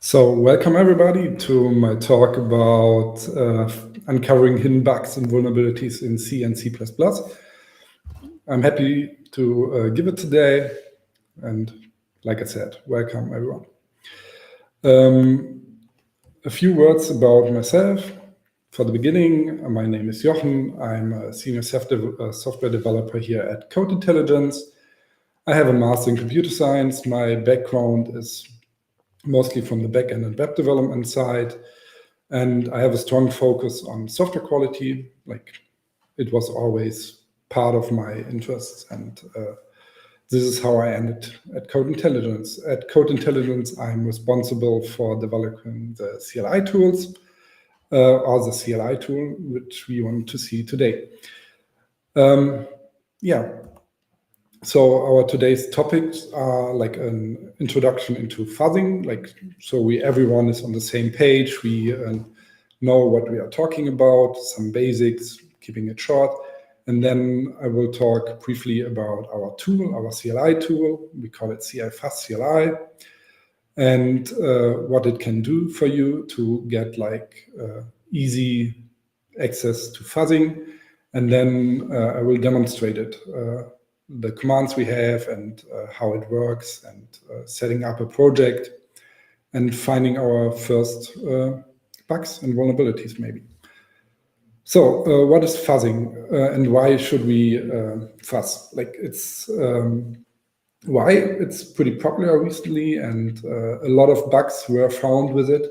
So welcome everybody to my talk about uncovering hidden bugs and vulnerabilities in C and C++. I'm happy to give it today, and like I said, welcome everyone. A few words about myself. For the beginning, my name is Jochen. I'm a senior software developer here at Code Intelligence. I have a master in computer science. My background is mostly from the backend and web development side. And I have a strong focus on software quality. Like, it was always part of my interests. And this is how I ended at Code Intelligence. At Code Intelligence, I'm responsible for developing the CLI tools, or the CLI tool, which we want to see today. So our today's topics are like an introduction into fuzzing, so everyone is on the same page. We know what we are talking about, some basics, keeping it short. And then I will talk briefly about our tool, our CLI tool. We call it CI Fuzz CLI, and what it can do for you to get easy access to fuzzing. And then I will demonstrate it. The commands we have and how it works, and setting up a project and finding our first bugs and vulnerabilities maybe. So what is fuzzing and why should we fuzz? Why it's pretty popular recently, and a lot of bugs were found with it.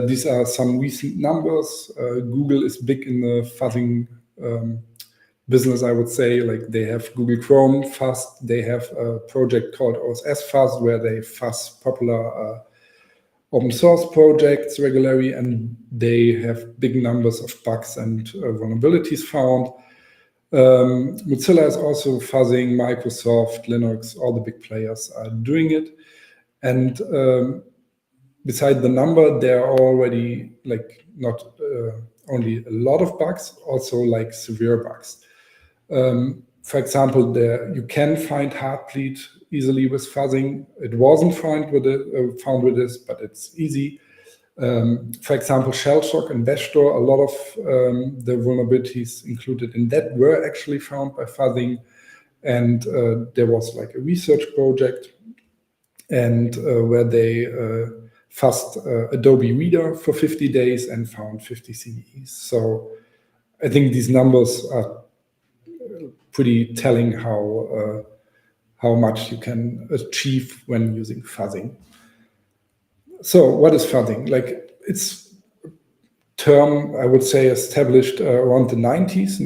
These are some recent numbers. Google is big in the fuzzing business, I would say. Like, they have Google Chrome Fuzz. They have a project called oss-security where they fuzz popular open source projects regularly, and they have big numbers of bugs and vulnerabilities found. Mozilla is also fuzzing, Microsoft, Linux, all the big players are doing it. And beside the number, there are already not only a lot of bugs, also severe bugs. For example, you can find Heartbleed easily with fuzzing. It wasn't found with this, but it's easy. For example, Shellshock and Bashtor, a lot of the vulnerabilities included in that were actually found by fuzzing. And there was a research project, and where they fuzzed Adobe Reader for 50 days and found 50 CVEs. So I think these numbers are pretty telling how much you can achieve when using fuzzing. So what is fuzzing? It's a term, I would say, established around the 90s,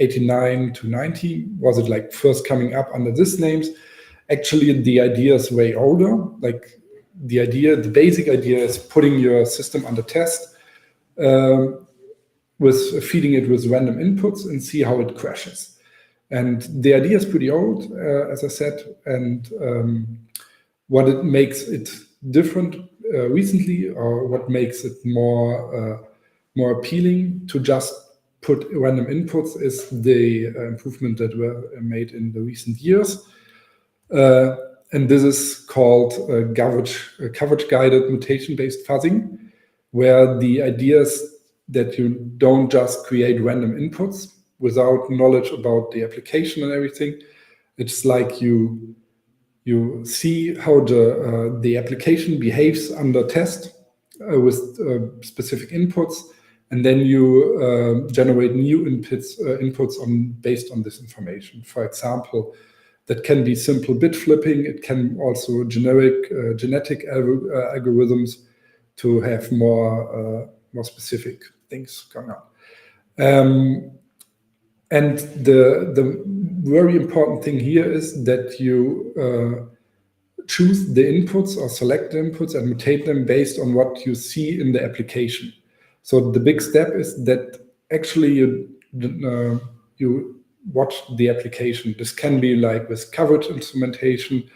89 to 90. Was it first coming up under these names? Actually, the idea is way older. The basic idea is putting your system under test, with feeding it with random inputs and see how it crashes. And the idea is pretty old, as I said, and what it makes it different recently, or what makes it more appealing to just put random inputs, is the improvement that were made in the recent years. And this is called coverage-guided mutation-based fuzzing, where the idea is that you don't just create random inputs without knowledge about the application and everything. It's like you see how the application behaves under test with specific inputs, and then you generate new inputs based on this information. For example, that can be simple bit flipping. It can also genetic algorithms to have more specific things going on. And the very important thing here is that you choose the inputs or select the inputs and mutate them based on what you see in the application. So the big step is that actually you watch the application. This can be with coverage instrumentation,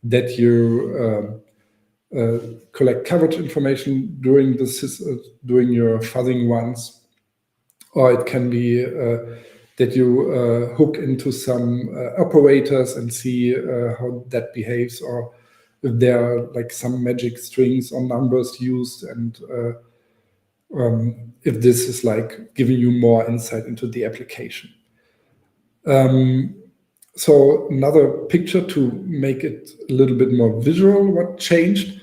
that you collect coverage information during your fuzzing runs, or it can be that you hook into some operators and see how that behaves, or if there are like some magic strings or numbers used, and if this is like giving you more insight into the application. So another picture to make it a little bit more visual, what changed.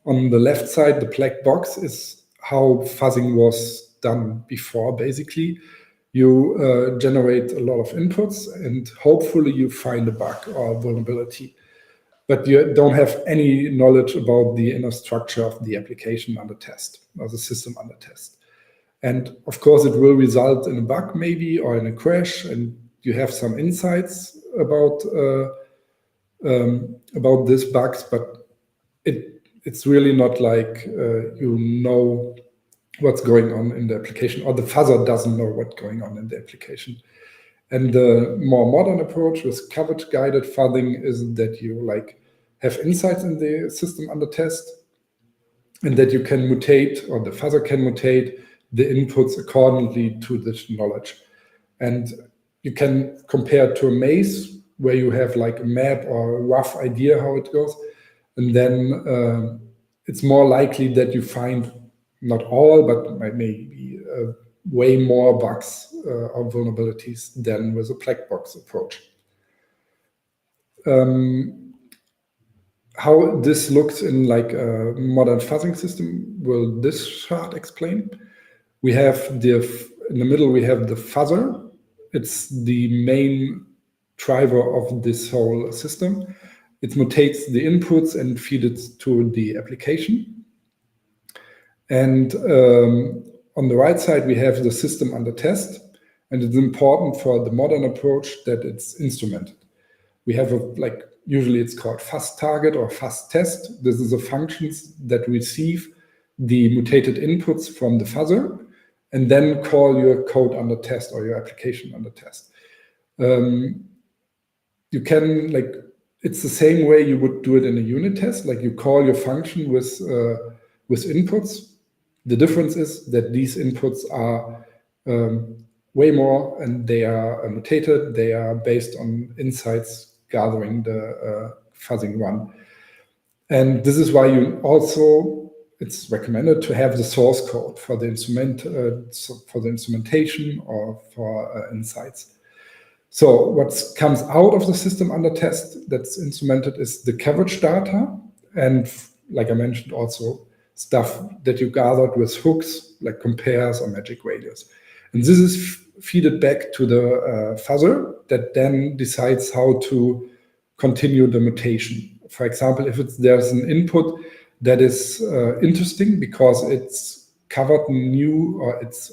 On the left side, the black box is how fuzzing was done before. Basically, you generate a lot of inputs and hopefully you find a bug or a vulnerability, but you don't have any knowledge about the inner structure of the application under test or the system under test. And of course, it will result in a bug maybe or in a crash, and you have some insights about these bugs, but it's really not like you know what's going on in the application, or the fuzzer doesn't know what's going on in the application. And the more modern approach with coverage-guided fuzzing is that you like have insights in the system under test, and that you can mutate, or the fuzzer can mutate the inputs accordingly to this knowledge. And you can compare to a maze where you have like a map or a rough idea how it goes. And then it's more likely that you find not all, but maybe way more bugs or vulnerabilities than with a black box approach. How this looks in like a modern fuzzing system will this chart explain. We have in the middle, we have the fuzzer. It's the main driver of this whole system. It mutates the inputs and feeds it to the application. And on the right side, we have the system under test. And it's important for the modern approach that it's instrumented. We have usually it's called fuzz target or fuzz test. This is the functions that receive the mutated inputs from the fuzzer and then call your code under test or your application under test. You can it's the same way you would do it in a unit test. Like you call your function with inputs. The difference is that these inputs are way more, and they are mutated. They are based on insights gathering the fuzzing run. And this is why it's recommended to have the source code for the instrumentation or for insights. So what comes out of the system under test that's instrumented is the coverage data, and like I mentioned, also stuff that you gathered with hooks like compares or magic radius. And this is feeded back to the fuzzer that then decides how to continue the mutation. For example, if there's an input that is interesting because it's covered new, or it's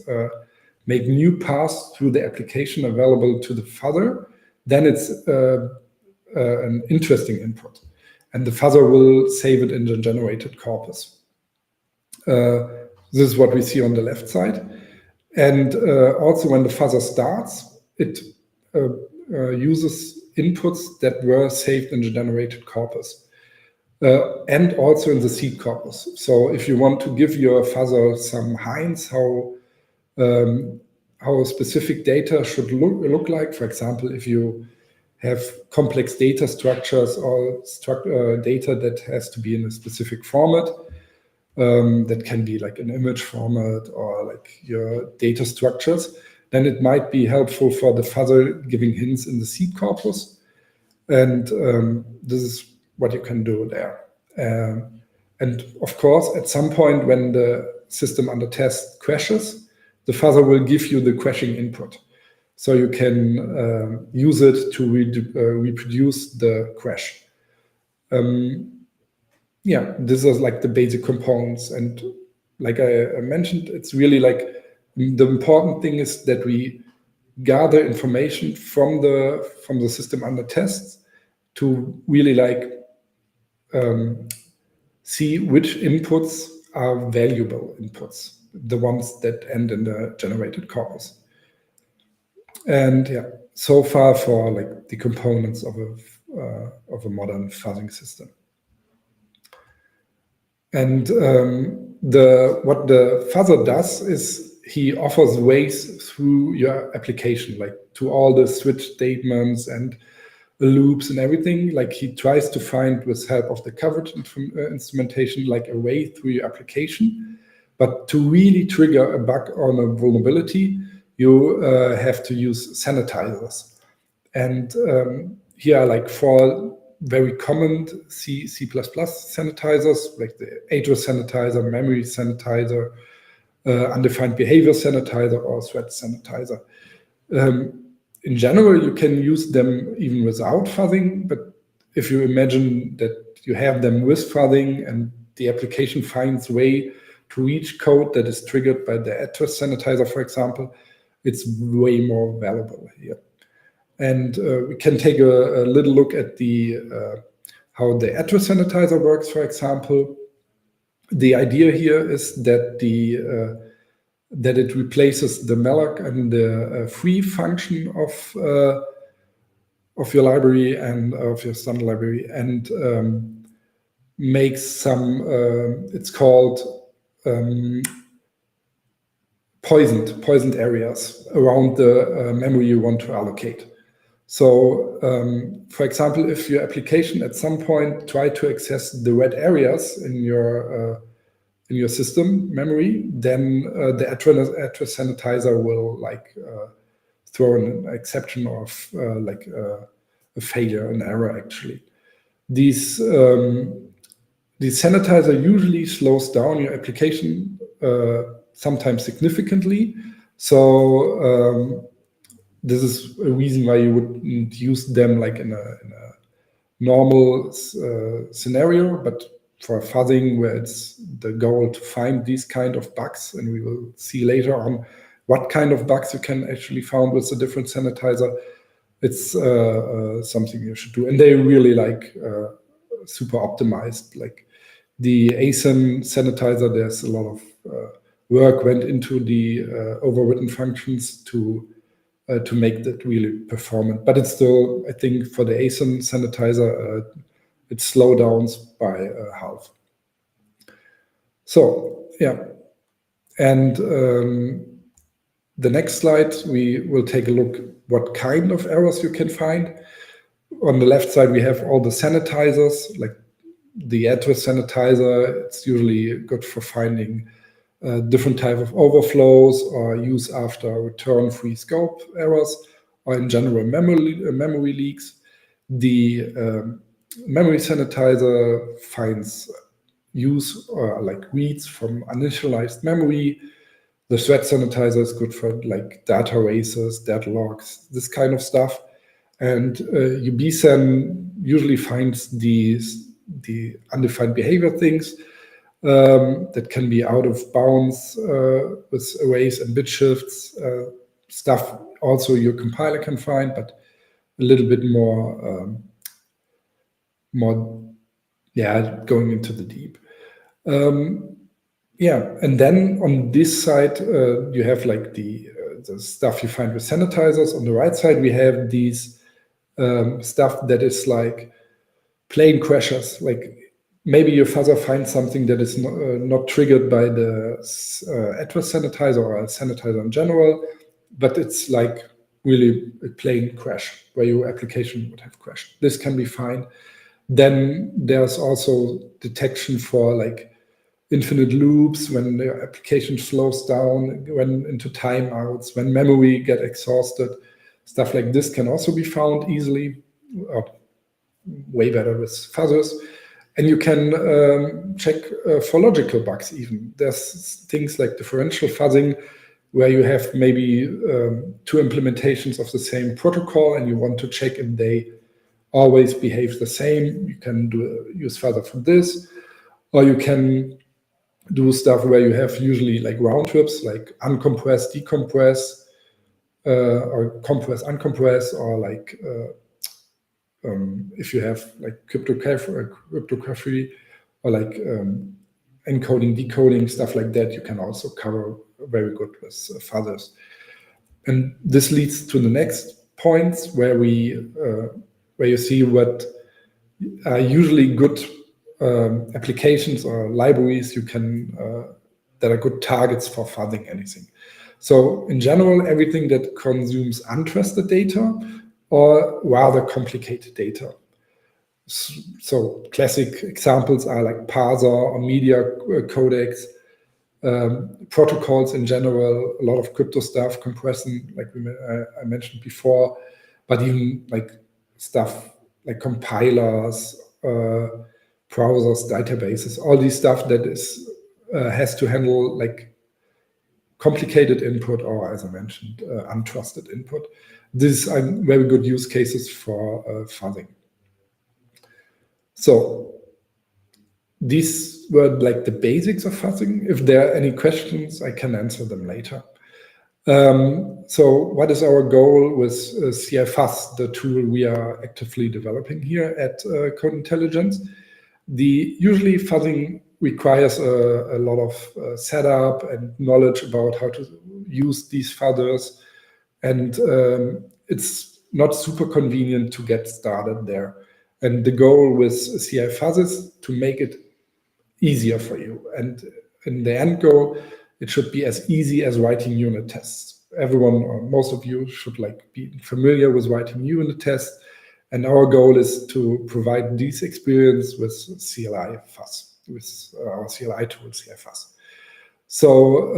make new paths through the application available to the fuzzer, then it's an interesting input. And the fuzzer will save it in the generated corpus. This is what we see on the left side. And also when the fuzzer starts, it uses inputs that were saved in the generated corpus. And also in the seed corpus. So if you want to give your fuzzer some hints how specific data should look like, for example, if you have complex data structures or data that has to be in a specific format, that can be like an image format or like your data structures, then it might be helpful for the fuzzer giving hints in the seed corpus. And this is what you can do there. And of course, at some point when the system under test crashes, the fuzzer will give you the crashing input. So you can use it to reproduce the crash. Yeah, this is like the basic components. And like I mentioned, it's really like the important thing is that we gather information from the system under test to really see which inputs are valuable inputs, the ones that end in the generated corpus. And yeah, so far for like the components of a modern fuzzing system. And what the fuzzer does is he offers ways through your application, like to all the switch statements and loops and everything. Like he tries to find, with help of the coverage instrumentation, like a way through your application. But to really trigger a bug on a vulnerability, you have to use sanitizers. And here are like 4 very common C++ sanitizers, like the address sanitizer, memory sanitizer, undefined behavior sanitizer, or threat sanitizer. In general, you can use them even without fuzzing, but if you imagine that you have them with fuzzing and the application finds a way to reach code that is triggered by the address sanitizer, for example, it's way more valuable here. And we can take a little look at the how the address sanitizer works, for example. The idea here is that that it replaces the malloc and the free function of your library and of your standard library, and makes some, it's called poisoned areas around the memory you want to allocate. So, for example, if your application at some point try to access the red areas in your system memory, then the address sanitizer will like throw an exception of like a failure, an error actually. These sanitizer usually slows down your application sometimes significantly. So this is a reason why you wouldn't use them like in a normal scenario, but for fuzzing, where it's the goal to find these kind of bugs, and we will see later on what kind of bugs you can actually find with a different sanitizer, it's something you should do. And they really like super optimized. Like the async sanitizer, there's a lot of work went into the overwritten functions to make that really performant. But it's still, I think, for the async sanitizer, it slows down by half. So yeah, and the next slide we will take a look what kind of errors you can find. On the left side we have all the sanitizers, like the address sanitizer. It's usually good for finding different type of overflows or use after return free scope errors, or in general memory leaks. The memory sanitizer finds use or like reads from initialized memory. The threat sanitizer is good for like data races, deadlocks, this kind of stuff. And UBSAN usually finds the undefined behavior things that can be out of bounds with arrays and bit shifts, stuff also your compiler can find, but a little bit more, going into the deep. And then on this side, you have like the stuff you find with sanitizers. On the right side, we have these stuff that is like plain crashers. Like maybe your fuzzer finds something that is not triggered by the address sanitizer or a sanitizer in general, but it's like really a plain crash where your application would have crashed. This can be fine. Then there's also detection for like infinite loops, when the application slows down, when into timeouts, when memory get exhausted. Stuff like this can also be found easily, or way better with fuzzers. And you can check for logical bugs even. There's things like differential fuzzing, where you have maybe 2 implementations of the same protocol and you want to check if they always behave the same. You can use fuzzer for this, or you can do stuff where you have usually like round trips, like uncompress, decompress, or compress, uncompress, or like if you have like cryptography or like encoding, decoding, stuff like that, you can also cover very good with fuzzers. And this leads to the next points where you see what are usually good applications or libraries you can that are good targets for fuzzing anything. So in general, everything that consumes untrusted data, or rather complicated data. So classic examples are like parser or media codecs, protocols in general, a lot of crypto stuff, compressing, like I mentioned before, but even like stuff like compilers, browsers, databases, all these stuff that is has to handle like complicated input, or as I mentioned, untrusted input. These are very good use cases for fuzzing. So these were like the basics of fuzzing. If there are any questions, I can answer them later. So what is our goal with CI Fuzz, the tool we are actively developing here at Code Intelligence? Usually fuzzing requires a lot of setup and knowledge about how to use these fuzzers, and it's not super convenient to get started there. And the goal with CI Fuzz is to make it easier for you. And in the end goal, it should be as easy as writing unit tests. Everyone, or most of you, should like be familiar with writing unit tests. And our goal is to provide this experience with CLI Fuzz, with our CLI tool, CI Fuzz. So,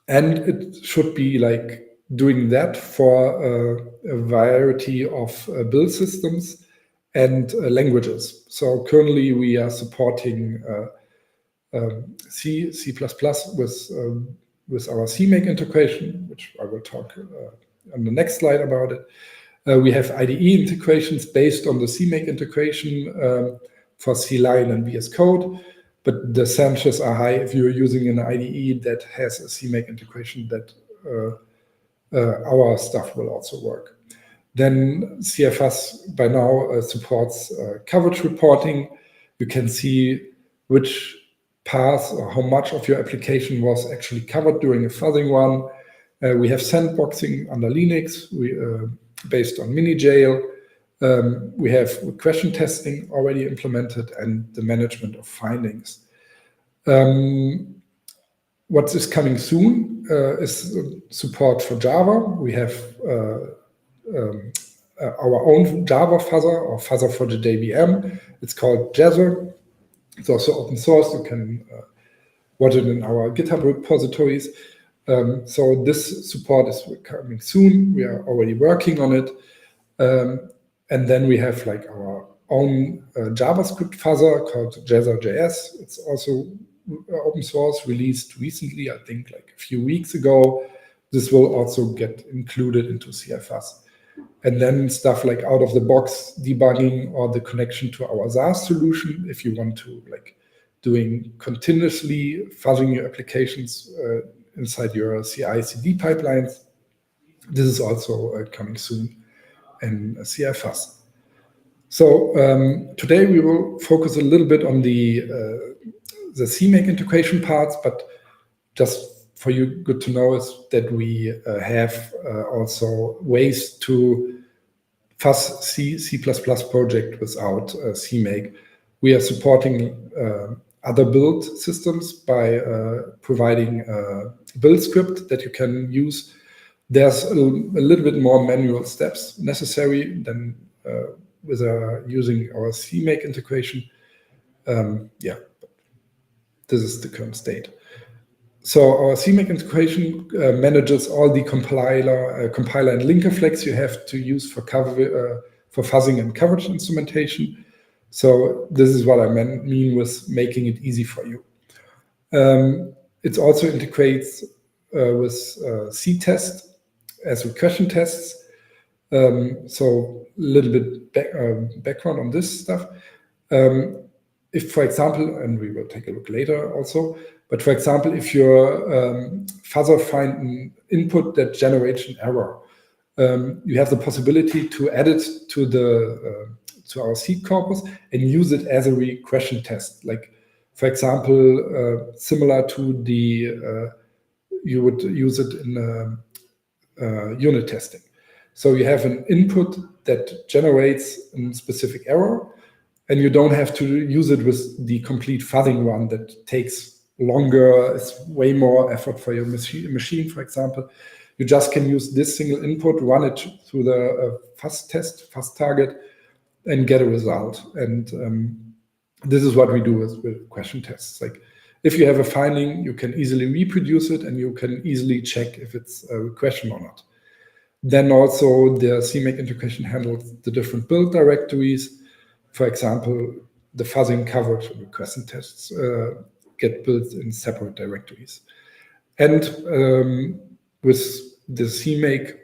and it should be like doing that for a variety of build systems and languages. So currently we are supporting C, C++ with our CMake integration, which I will talk on the next slide about it. We have IDE integrations based on the CMake integration for C-Line and VS Code, but the chances are high if you're using an IDE that has a CMake integration that our stuff will also work. Then CI Fuzz by now supports coverage reporting. You can see which path or how much of your application was actually covered during a fuzzing run. We have sandboxing under Linux based on mini-jail. We have regression testing already implemented and the management of findings. What is coming soon is support for Java. We have our own Java fuzzer, or fuzzer for the JVM. It's called Jazzer. It's also open source. You can watch it in our GitHub repositories. So this support is coming soon. We are already working on it. And then we have like our own JavaScript fuzzer called Jazzer.js. It's also open source, released recently, I think like a few weeks ago. This will also get included into CI Fuzz. And then stuff like out-of-the-box debugging or the connection to our SaaS solution, if you want to like doing continuously fuzzing your applications inside your CI/CD pipelines. This is also coming soon in CI Fuzz. So today we will focus a little bit on the CMake integration parts, but just for you, good to know is that we have also ways to fuzz C++ project without CMake. We are supporting other build systems by providing a build script that you can use. There's a little bit more manual steps necessary than with using our CMake integration. Yeah, this is the current state. So our CMake integration manages all the compiler and linker flags you have to use for fuzzing and coverage instrumentation. So this is what I mean with making it easy for you. It also integrates with C-test as regression tests. So a little bit background on this stuff. If, for example, and we will take a look later also, but for example, if your fuzzer find an input that generates an error, you have the possibility to add it to our seed corpus and use it as a regression test. Like, for example, similar to the you would use it in unit testing. So you have an input that generates a specific error, and you don't have to use it with the complete fuzzing run that takes longer, it's way more effort for your machine, for example. You just can use this single input, run it through the fuzz fuzz target, and get a result. And this is what we do with question tests. Like, if you have a finding, you can easily reproduce it, and you can easily check if it's a regression or not. Then also the CMake integration handles the different build directories. For example, the fuzzing coverage and regression tests get built in separate directories. And with the CMake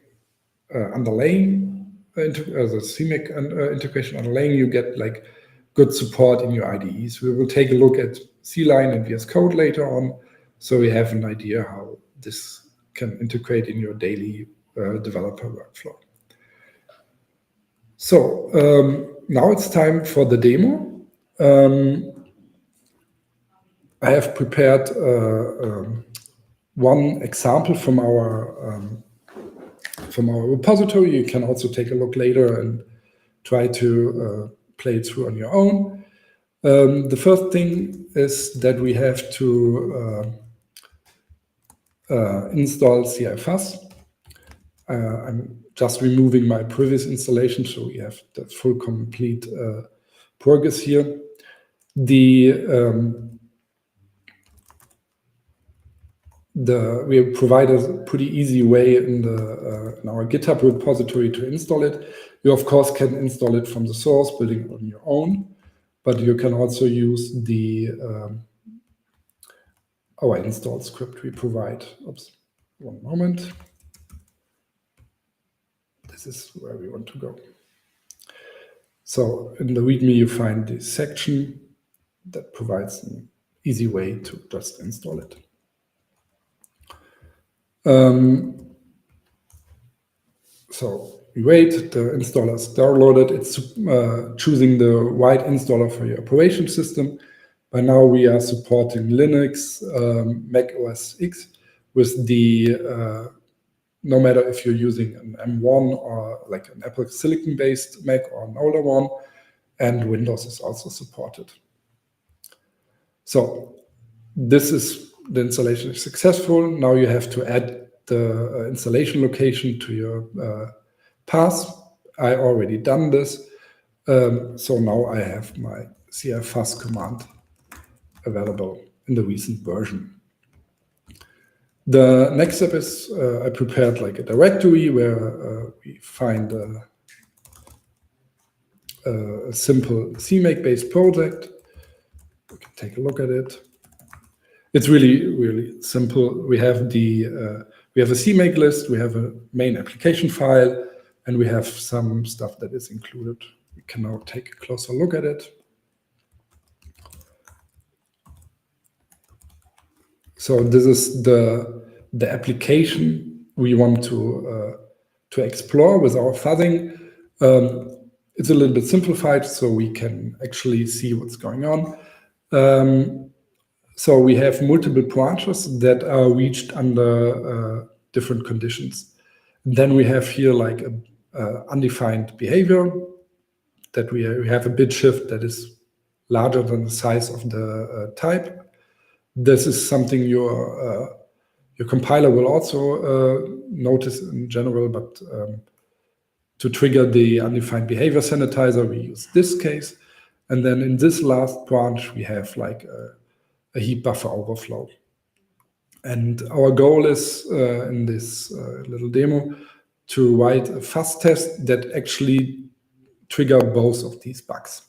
underlaying, the CMake integration underlaying, you get like good support in your IDEs. We will take a look at C-Line and VS Code later on, so we have an idea how this can integrate in your daily developer workflow. So now it's time for the demo. I have prepared one example from our repository. You can also take a look later and try to play it through on your own. The first thing is that we have to install CI Fuzz. I'm just removing my previous installation, so we have the full complete progress here. We provide a pretty easy way in our GitHub repository to install it. You of course can install it from the source, building it on your own, but you can also use our install script we provide. Oops, one moment. This is where we want to go. So in the README, you find this section that provides an easy way to just install it. So we wait, the installer is downloaded. It's choosing the right installer for your operation system. By now we are supporting Linux, Mac OS X with the no matter if you're using an M1 or like an Apple Silicon-based Mac or an older one, and Windows is also supported. So this is the installation is successful. Now you have to add the installation location to your path. I already done this. So now I have my CI Fuzz command available in the recent version. The next step is I prepared like a directory where we find a simple CMake-based project. We can take a look at it. It's really, really simple. We have a CMake list, we have a main application file, and we have some stuff that is included. We can now take a closer look at it. So this is the application we want to explore with our fuzzing. It's a little bit simplified, so we can actually see what's going on. So we have multiple branches that are reached under different conditions. Then we have here like a undefined behavior that we have a bit shift that is larger than the size of the type. This is something your compiler will also notice in general, but to trigger the undefined behavior sanitizer, we use this case. And then in this last branch, we have like a heap buffer overflow. And our goal is in this little demo to write a fuzz test that actually trigger both of these bugs.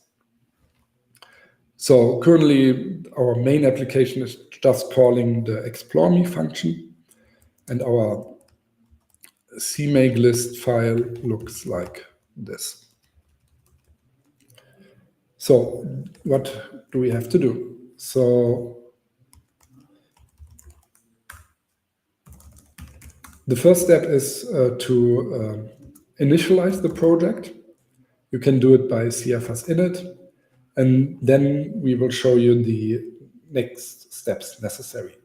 So currently, our main application is just calling the explore me function, and our CMake list file looks like this. So what do we have to do? So the first step is to initialize the project. You can do it by CI Fuzz init, and then we will show you the next steps necessary.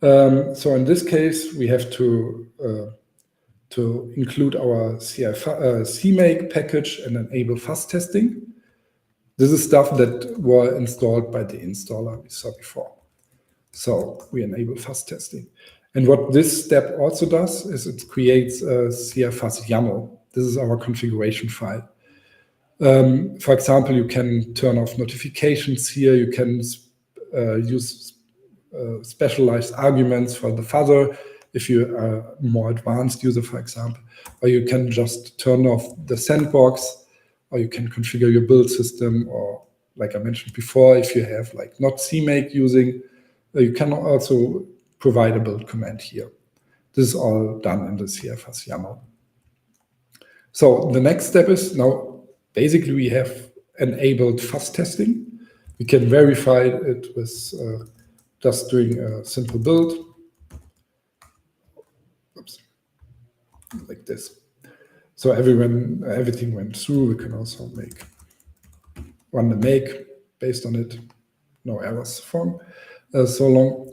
So in this case, we have to include our CMake package and enable fuzz testing. This is stuff that were installed by the installer we saw before. So we enable fuzz testing. And what this step also does is it creates a CI Fuzz YAML. This is our configuration file. For example, you can turn off notifications here. You can use specialized arguments for the fuzzer if you are a more advanced user, for example. Or you can just turn off the sandbox, or you can configure your build system, or like I mentioned before, if you have like not CMake using, you can also provide a build command here. This is all done in the CI Fuzz YAML. So the next step is now basically we have enabled fuzz testing. We can verify it with just doing a simple build. Oops. Like this. So everything went through. We can also run the make based on it. No errors found so long.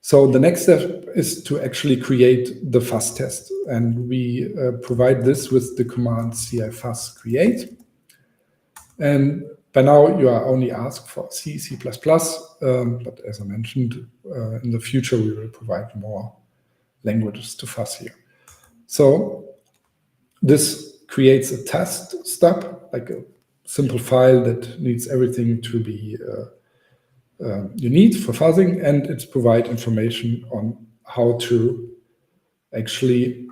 So the next step is to actually create the fuzz test, and we provide this with the command CI Fuzz create. And by now you are only asked for C, C++, but as I mentioned, in the future we will provide more languages to fuzz here. So this creates a test stub, like a simple file that needs everything to be you need for fuzzing, and it provides information on how to actually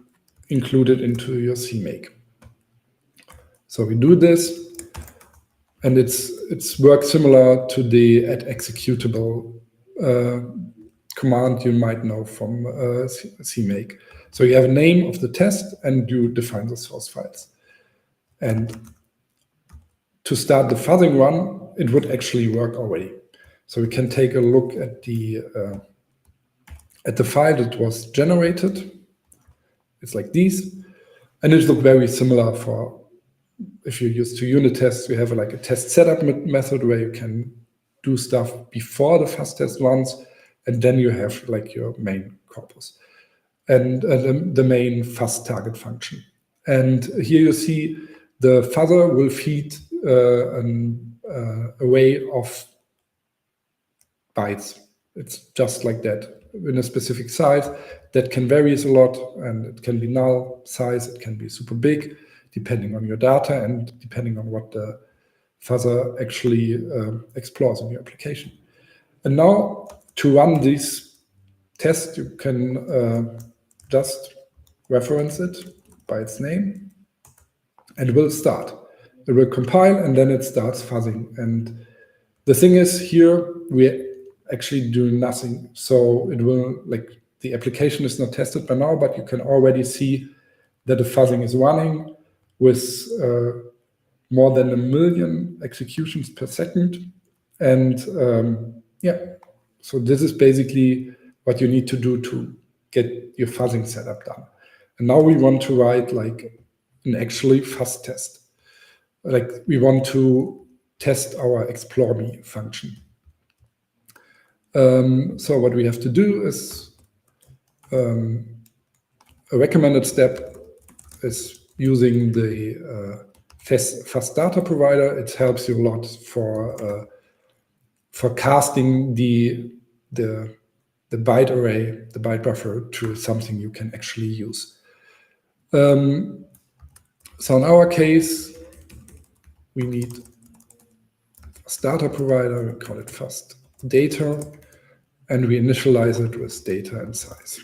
include it into your CMake. So we do this, and it's works similar to the add executable command you might know from CMake. So you have a name of the test, and you define the source files. And to start the fuzzing run, it would actually work already. So we can take a look at the file that was generated. It's like these, and it looks very similar for if you use two unit tests. We have like a test setup method where you can do stuff before the fuzz test runs, and then you have like your main corpus and the main fuzz target function. And here you see the fuzzer will feed an array of bytes. It's just like that in a specific size that can vary a lot, and it can be null size, it can be super big, depending on your data and depending on what the fuzzer actually explores in your application. And now to run these tests, you can just reference it by its name, and it will start. It will compile, and then it starts fuzzing. And the thing is, here we actually do nothing. So it will, like, the application is not tested by now, but you can already see that the fuzzing is running with more than 1 million executions per second. And yeah, so this is basically what you need to do to get your fuzzing setup done. And now we want to write like an actually fuzz test. Like we want to test our explore me function. So what we have to do is a recommended step is using the fuzz data provider. It helps you a lot for casting the byte array, the byte buffer, to something you can actually use. So in our case, we need fuzz data provider. We call it fuzz data, and we initialize it with data and size.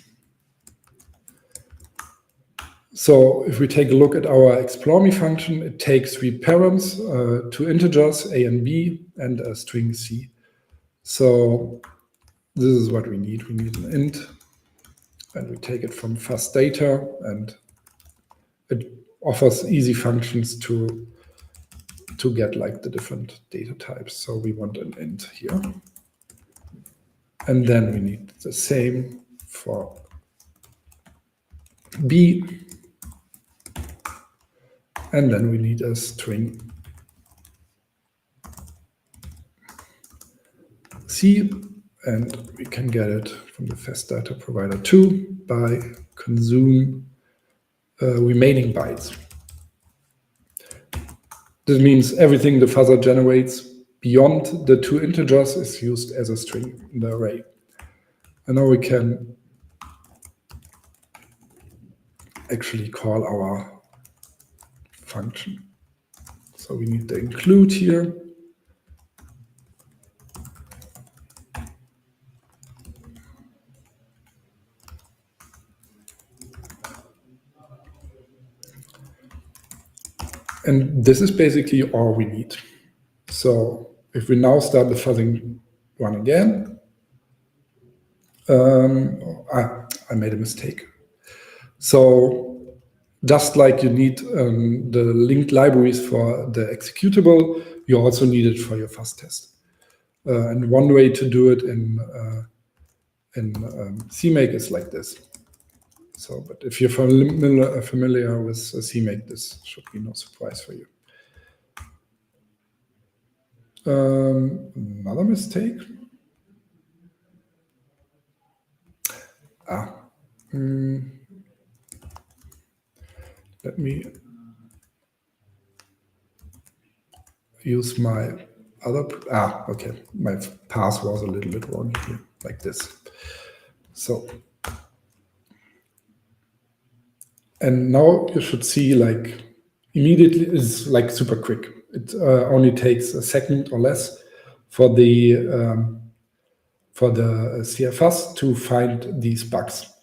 So if we take a look at our explore me function, it takes 3 params, 2 integers, a and b, and a string c. So this is what we need. We need an int, and we take it from fuzz data, and it offers easy functions to get like the different data types. So we want an int here. And then we need the same for b. And then we need a string c, and we can get it from the fuzz data provider too by consume remaining bytes. This means everything the fuzzer generates beyond the 2 integers is used as a string in the array. And now we can actually call our function. So we need the include here. And this is basically all we need. So if we now start the fuzzing run again, I made a mistake. So just like you need the linked libraries for the executable, you also need it for your fuzz test. And one way to do it in CMake is like this. So, but if you're familiar with CMake, this should be no surprise for you. Another mistake. Let me use my other, okay, my path was a little bit wrong here, like this. So, and now you should see like immediately is like super quick. It only takes a second or less for the CI Fuzz to find these bugs.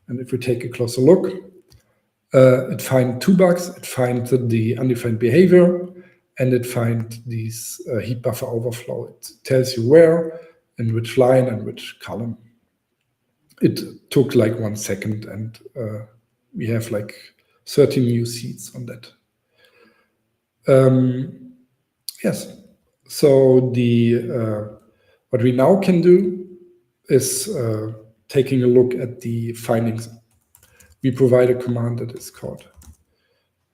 And if we take a closer look, it finds 2 bugs. It finds the undefined behavior, and it finds these heap buffer overflow. It tells you where, and which line, and which column. It took like 1 second, and we have like 13 new seeds on that. Yes. So the what we now can do is taking a look at the findings. We provide a command that is called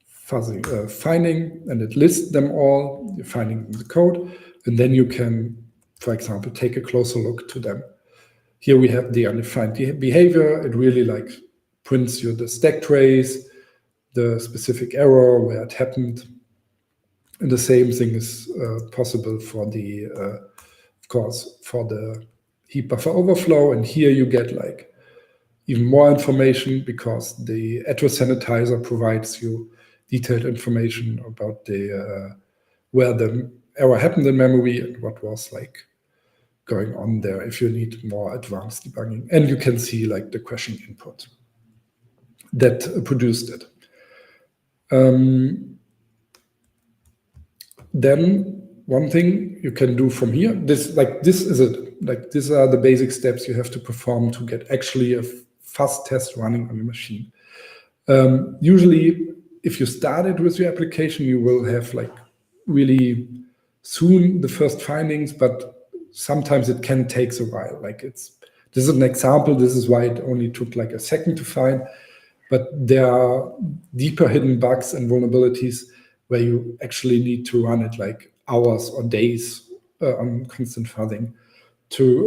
fuzzing, finding, and it lists them all, the findings in the code, and then you can, for example, take a closer look to them. Here we have the undefined behavior. It really like prints you the stack trace, the specific error, where it happened. And the same thing is possible for the, of course, for the heap buffer overflow. And here you get like even more information because the address sanitizer provides you detailed information about the where the error happened in memory and what was like going on there if you need more advanced debugging. And you can see like the question input that produced it. Then one thing you can do from here, these are the basic steps you have to perform to get actually a fuzz test running on your machine. Usually, if you started with your application, you will have like really soon the first findings, but sometimes it can take a while. Like this is an example. This is why it only took like a second to find. But there are deeper hidden bugs and vulnerabilities where you actually need to run it like hours or days on constant fuzzing,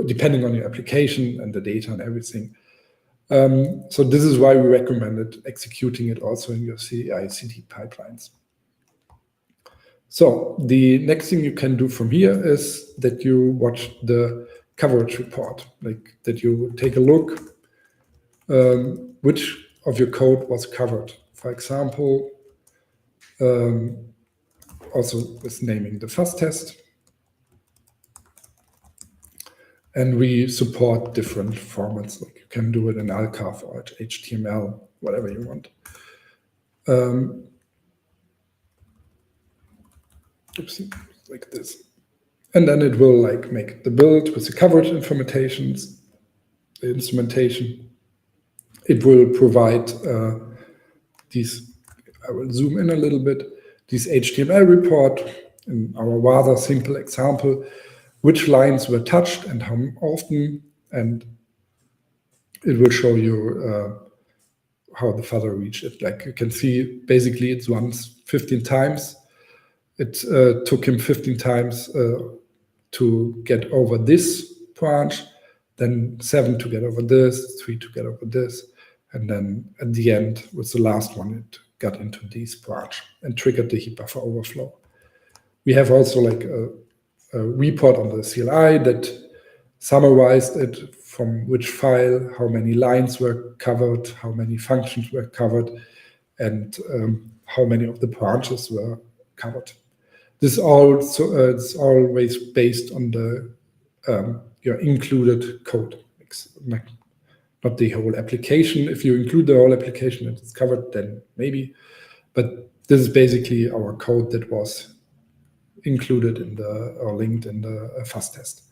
depending on your application and the data and everything. So this is why we recommended executing it also in your CI/CD pipelines. So the next thing you can do from here is that you watch the coverage report, like that you take a look which of your code was covered. For example, also with naming the fuzz test. And we support different formats, like you can do it in alcav or HTML, whatever you want. Like this. And then it will like make the build with the coverage informations, the instrumentation. It will provide these, I will zoom in a little bit, this HTML report in our rather simple example, which lines were touched and how often, and it will show you how the fuzzer reached it. Like you can see, basically it's runs 15 times. It took him 15 times to get over this branch, then 7 to get over this, 3 to get over this, and then at the end, with the last one, it got into this branch and triggered the heap buffer overflow. We have also like a report on the CLI that summarized it from which file, how many lines were covered, how many functions were covered, and how many of the branches were covered. This also it's always based on the your included code, not the whole application. If you include the whole application and it's covered, then maybe. But this is basically our code that was included in the or linked in the fuzz test.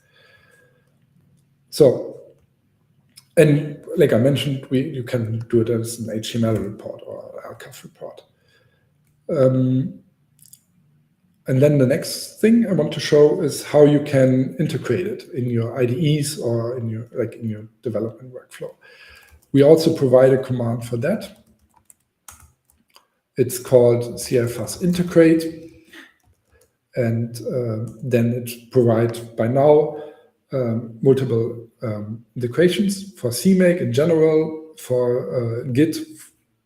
So, and like I mentioned, you can do it as an HTML report or an archive report. And then the next thing I want to show is how you can integrate it in your IDEs or in your development workflow. We also provide a command for that. It's called CI Fuzz integrate, and then it provides by now multiple integrations for CMake in general, for Git,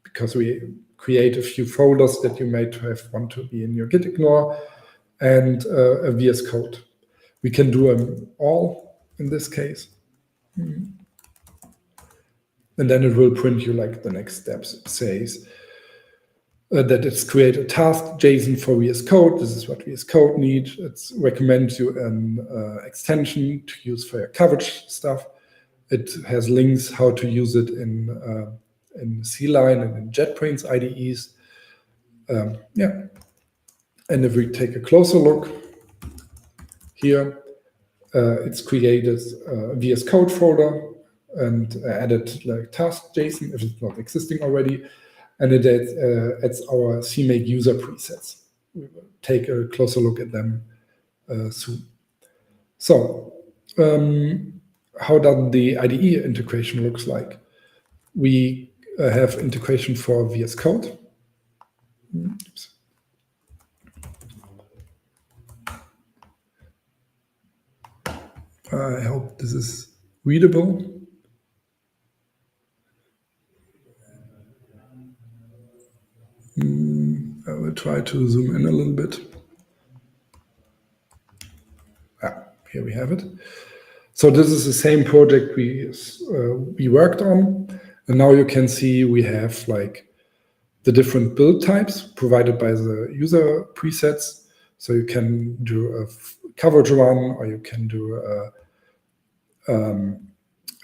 because we create a few folders that you might want to be in your Git ignore, and a VS Code. We can do them all in this case. And then it will print you like the next steps. It says that it's create a task JSON for VS Code. This is what VS Code needs. It recommends you an extension to use for your coverage stuff. It has links how to use it in CLI and in JetBrains IDEs. Yeah. And if we take a closer look here, it's created a VS Code folder and added like task JSON if it's not existing already. And it adds our CMake user presets. We will take a closer look at them soon. So how does the IDE integration looks like? We have integration for VS Code. Oops. I hope this is readable. I will try to zoom in a little bit. Here we have it. So this is the same project we worked on, and now you can see we have like the different build types provided by the user presets. So you can do a coverage run, or you can do a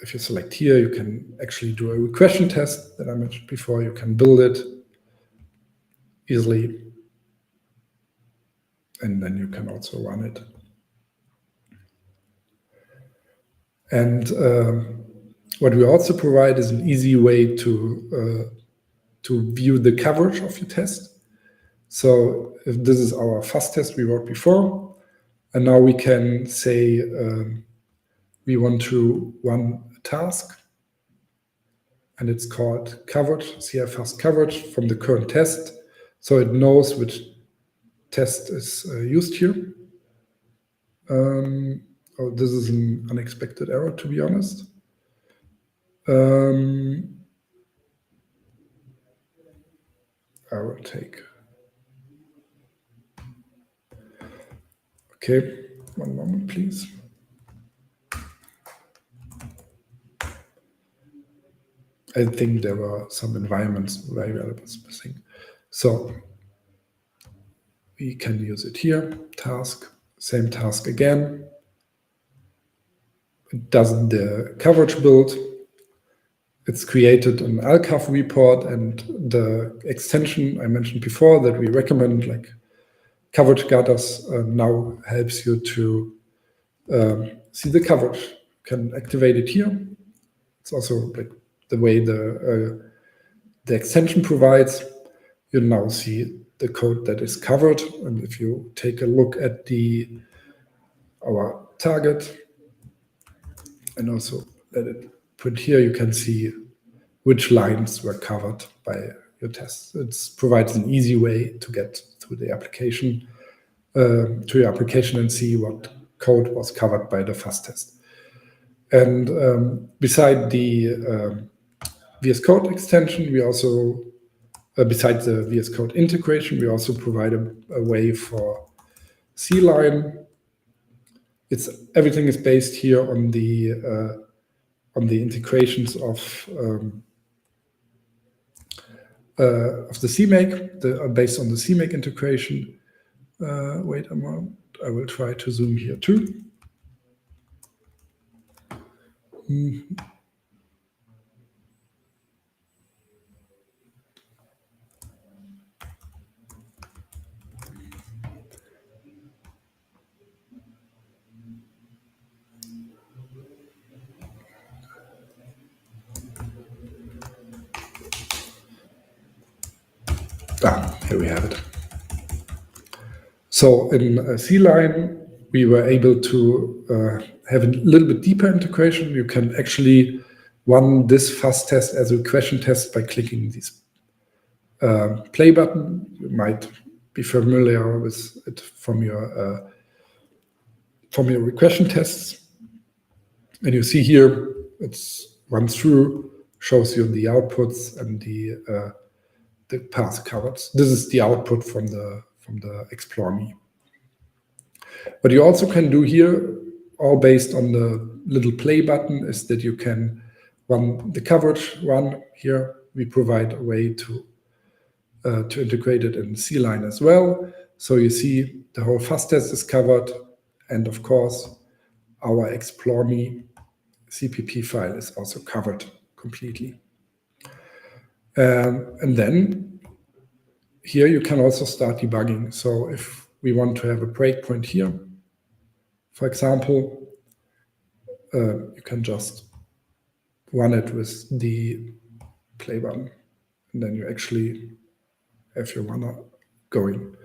if you select here, you can actually do a regression test that I mentioned before. You can build it easily, and then you can also run it. And what we also provide is an easy way to view the coverage of your test. So if this is our fuzz test we wrote before, and now we can say we want to run a task, and it's called coverage, CI Fuzz coverage from the current test. So it knows which test is used here. Oh, this is an unexpected error, to be honest. I will take. Okay, one moment, please. I think there were some environments variables missing. So we can use it here, task, same task again. It does the coverage build. It's created an archive report, and the extension I mentioned before that we recommend, like coverage gathers, now helps you to see the coverage. You can activate it here. It's also like the way the extension provides. You now see the code that is covered, and if you take a look at our target, and also let it print here, you can see which lines were covered by your tests. It provides an easy way to get through the application, to your application, and see what code was covered by the fuzz test. And beside the VS Code extension, we also, besides the VS Code integration, we also provide a way for C-line. Everything is based here on the the integrations of the CMake, based on the CMake integration. Wait a moment, I will try to zoom here too. Here we have it. So in CLI, we were able to have a little bit deeper integration. You can actually run this fuzz test as a regression test by clicking this play button. You might be familiar with it from your regression tests. And you see here, it's runs through, shows you the outputs and the path covered. This is the output from the Explore Me. What you also can do here, all based on the little play button, is that you can run the coverage run here. We provide a way to integrate it in CLI as well. So you see the whole fuzz test is covered, and of course our Explore Me CPP file is also covered completely. And then here you can also start debugging. So if we want to have a breakpoint here, for example, you can just run it with the play button, and then you actually have your runner going.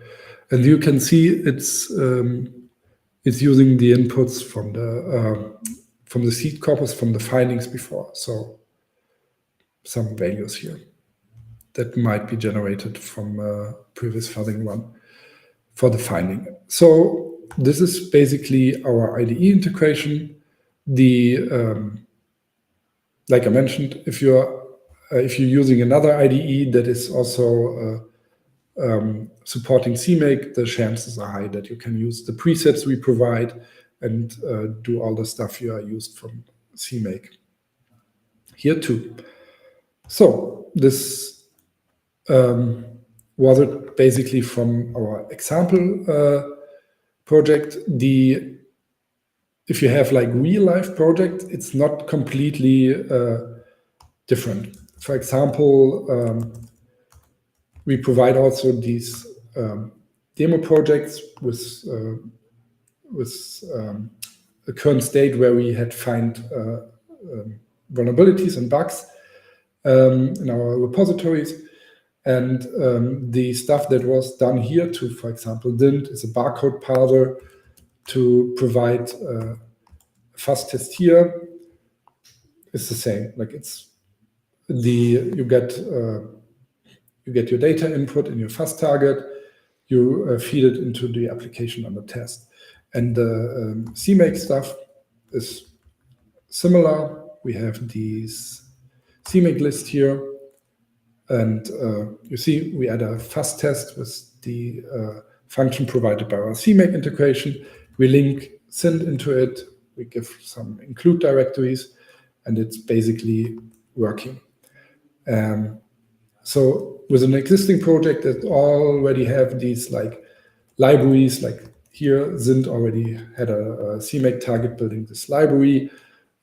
And you can see it's using the inputs from the seed corpus, from the findings before. So some values here that might be generated from a previous fuzzing run for the finding. So this is basically our IDE integration. Like I mentioned, if you're using another IDE that is also supporting CMake, the chances are high that you can use the presets we provide and do all the stuff you are used from CMake here too. So this was it basically from our example project. If you have like real life project, it's not completely different. For example, we provide also these demo projects with a current state where we had find vulnerabilities and bugs in our repositories. And the stuff that was done here to, for example, DINT is a barcode parser to provide a fuzz test here. It's the same. Like you get your data input in your fuzz target, you feed it into the application under test. And the CMake stuff is similar. We have these CMake list here. And you see, we add a fuzz test with the function provided by our CMake integration. We link send into it. We give some include directories, and it's basically working. So with an existing project that already have these like libraries, like here, Zint already had a CMake target building this library.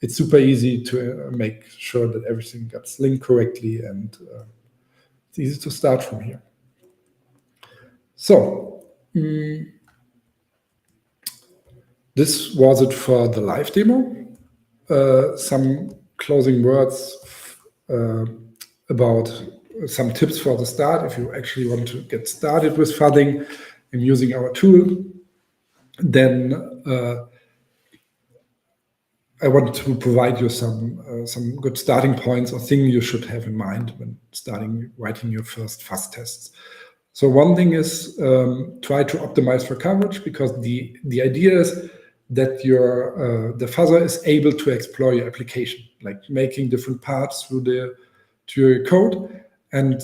It's super easy to make sure that everything gets linked correctly, and it's easy to start from here. So this was it for the live demo. Some closing words about some tips for the start. If you actually want to get started with fuzzing and using our tool, then I want to provide you some good starting points or things you should have in mind when starting writing your first fuzz tests. So one thing is try to optimize for coverage, because the idea is that the fuzzer is able to explore your application, like making different parts to your code. And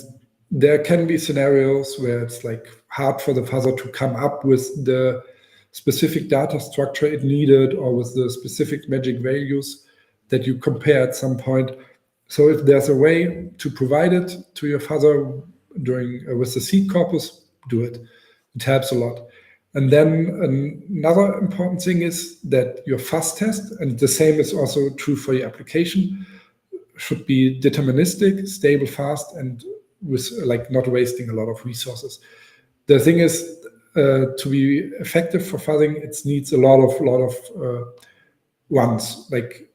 there can be scenarios where it's like hard for the fuzzer to come up with the specific data structure it needed or with the specific magic values that you compare at some point. So if there's a way to provide it to your fuzzer during with the seed corpus, do it. It helps a lot. And then another important thing is that your fuzz test, and the same is also true for your application, should be deterministic, stable, fast, and with like not wasting a lot of resources. The thing is, to be effective for fuzzing, it needs a lot of runs. Like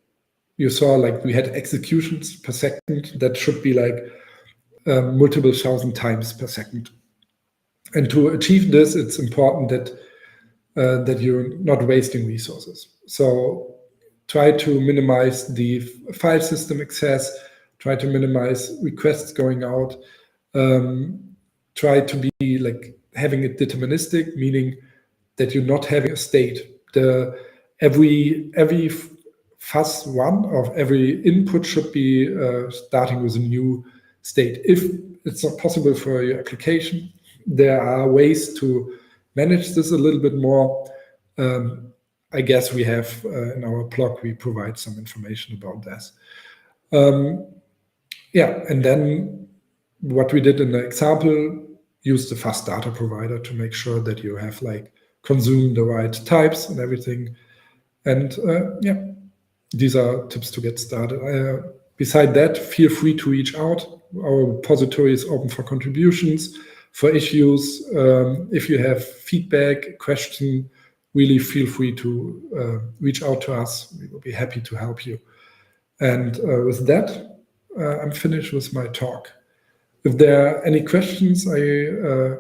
you saw, like we had executions per second that should be like multiple thousand times per second. And to achieve this, it's important that you're not wasting resources. So try to minimize the file system access, try to minimize requests going out, try to be like having it deterministic, meaning that you're not having a state. Every fuzz run of every input should be starting with a new state. If it's not possible for your application, there are ways to manage this a little bit more. I guess we have in our blog, we provide some information about this. Yeah, and then what we did in the example, use the fuzz data provider to make sure that you have like consumed the right types and everything. And yeah, these are tips to get started. Beside that, feel free to reach out. Our repository is open for contributions, for issues. If you have feedback, question, really feel free to reach out to us. We will be happy to help you. And with that, I'm finished with my talk. If there are any questions I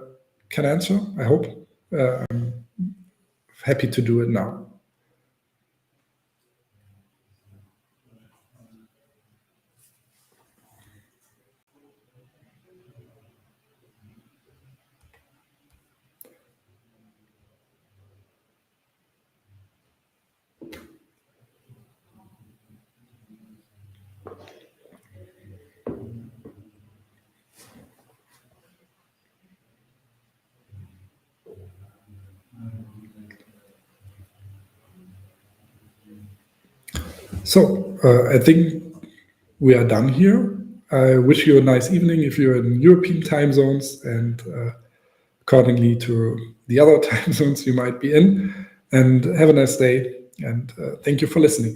can answer, I hope. I'm happy to do it now. So I think we are done here. I wish you a nice evening if you're in European time zones, and accordingly to the other time zones you might be in. And have a nice day, and thank you for listening.